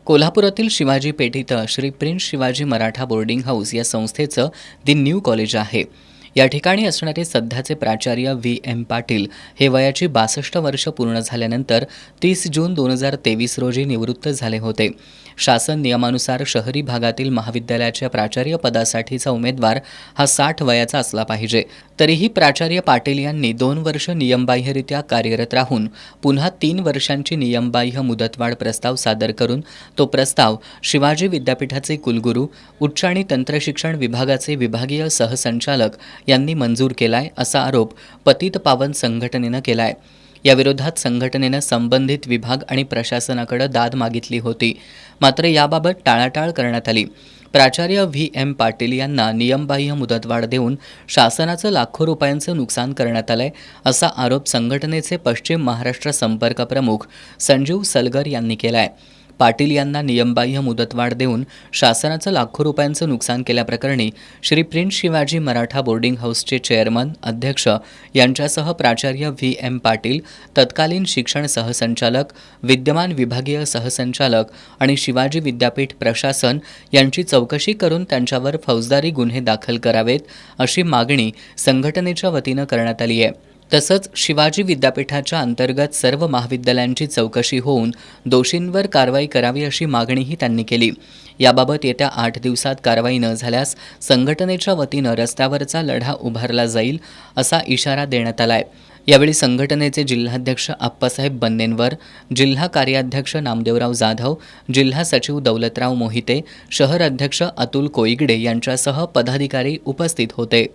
कोल्हापुरातील शिवाजी पेठ इथं Shri prince Shivaji Maratha boarding house या संस्थेचं दी न्यू कॉलेज आहे। या ठिकाणी असणारे सध्याचे प्राचार्य V.M. पाटील हे वयाची 62 वर्ष पूर्ण झाल्यानंतर 30 जून 2023 रोजी निवृत्त झाले होते। शासन नियमानुसार शहरी भागातील महाविद्यालयाच्या प्राचार्य पदासाठीचा उमेदवार हा 60 वयाचा असला पाहिजे। तरीही प्राचार्य पाटील यांनी 2 वर्ष नियमबाह्यरित्या कार्यरत राहून पुन्हा 3 वर्षांची नियमबाह्य मुदतवाढ प्रस्ताव सादर करून तो प्रस्ताव शिवाजी विद्यापीठाचे कुलगुरू, उच्च आणि तंत्रशिक्षण विभागाचे विभागीय सहसंचालक यांनी मंजूर केलाय असा आरोप पतित पावन संघटनेनं केलाय। या विरोधात संघटनेनं संबंधित विभाग आणि प्रशासनाकडे दाद मागितली होती, मात्र याबाबत टाळाटाळ करण्यात आली। प्राचार्य V.M. पाटील यांना नियमबाह्य मुदतवाढ देऊन शासनाचं लाखो रुपयांचं नुकसान करण्यात आलंय असा आरोप संघटनेचे पश्चिम महाराष्ट्र संपर्क प्रमुख संजीव सलगर यांनी केलाय। पाटील यांना नियमबाह्य मुदतवाढ देऊन शासनाचं लाखो रुपयांचं नुकसान केल्याप्रकरणी श्री प्रिन्स शिवाजी मराठा बोर्डिंग हाऊसचे चेअरमन अध्यक्ष यांच्यासह प्राचार्य V.M. पाटील, तत्कालीन शिक्षण सहसंचालक, विद्यमान विभागीय सहसंचालक आणि शिवाजी विद्यापीठ प्रशासन यांची चौकशी करून त्यांच्यावर फौजदारी गुन्हे दाखल करावेत अशी मागणी संघटनेच्या वतीनं करण्यात आली आहे। तसंच शिवाजी विद्यापीठाच्या अंतर्गत सर्व महाविद्यालयांची चौकशी होऊन दोषींवर कारवाई करावी अशी मागणीही त्यांनी केली। याबाबत येत्या 8 दिवसात कारवाई न झाल्यास संघटनेच्या वतीनं रस्त्यावरचा लढा उभारला जाईल असा इशारा देण्यात आलाय। यावेळी संघटनेचे जिल्हाध्यक्ष आप्पासाहेब बन्नेनवर, जिल्हा कार्याध्यक्ष नामदेवराव जाधव, जिल्हा सचिव दौलतराव मोहिते, शहर अध्यक्ष अतुल कोईगडे यांच्यासह पदाधिकारी उपस्थित होते।